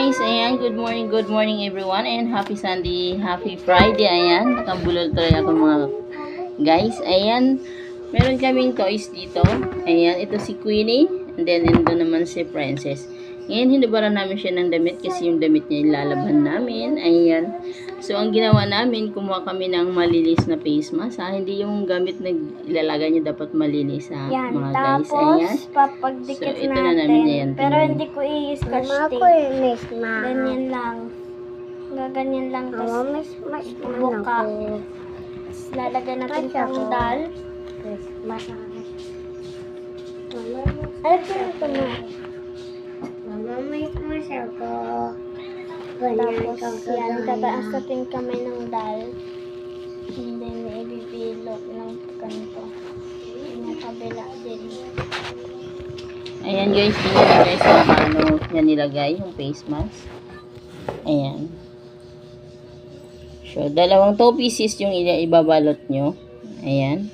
guys, ayan, good morning everyone, and happy Sunday, happy Friday, ayan, nakabulol tuloy ako mga guys, ayan, meron kaming toys dito, ayan, ito si Queenie, and then ito naman si Princess. Ngayon, hinubaran namin siya ng damit kasi yung damit niya ilalaban namin, ayan. So, ang ginawa namin, kumuha kami ng malinis na face mask, ha? Hindi yung gamit na ilalagay niya dapat malinis, ha? Yan, Mga tapos, guys, ayan. papagdikit So, ito natin. na namin, ayan, Pero tingnan. hindi ko i-scotch tape. Ganyan lang. Gaganyan lang. Tapos, buka. Lalagyan natin pang dal. Ay, ito na. Mama, may masal ko. Tapos, yan, tataas natin kamay ng dal. And then, ibibilot ng ganito. Yung kabila din. Ayan guys, tingnan nyo guys kung paano yan nilagay yung face mask. Ayan. So, 2 pieces yung ibabalot nyo. Ayan.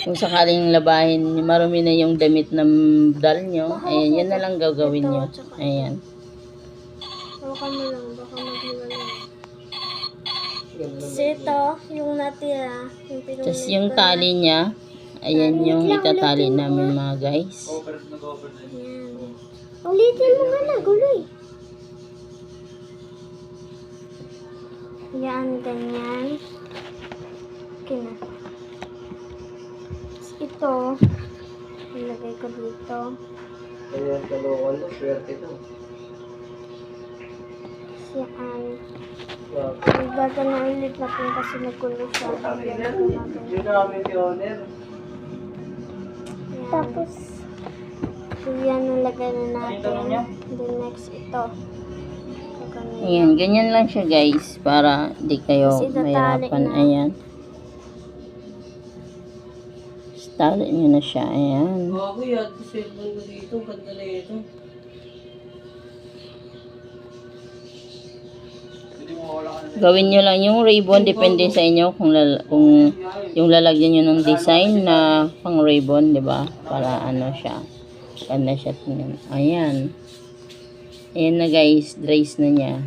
Kung sakaling labahin, marumi na yung damit ng dal nyo, ayan, yan na lang gagawin nyo. Ayan. Baka mo lang, baka maghiwalay. So, ito, yung natira, yung pinunit Tapos yung ko tali niya, ayan yung itatali namin mga guys. Yan. Ulitin mo nga na, guloy. Yan, ganyan. Okay na. Ito, ilagay ko dito. Ayan, kalungan mo, swerte to. Yan. Wow. Ibaga na ulit natin kasi nagkulo siya. Yun namin si owner. Yan. Tapos, So, yan ang lagay na Ay, tanong niya? natin. Then next, ito. Ganyan. Ayan, ganyan lang siya guys, para di kayo Tapos itatali mahirapan. na. Ayan. Tali nyo na siya, ayan. Ako yan, cellphone ko dito, ganda na ito. Gawin nyo lang yung ribbon, depende sa inyo kung yung lalagyan nyo ng design na pang ribbon, di ba? Para ano siya, ganda siya tingnan. Ayan. Ayan na guys, dress na niya.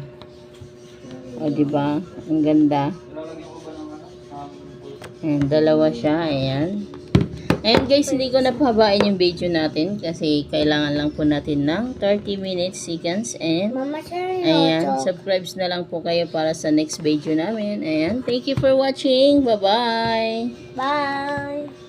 O, di ba? Ang ganda. Ayan, 2 siya, ayan. Ayan guys, hindi ko napahabain yung video natin kasi kailangan lang po natin ng 30 minutes, seconds, and Mama, sir, ayan, subscribe na lang po kayo para sa next video namin. Ayan, thank you for watching. Bye-bye! Bye!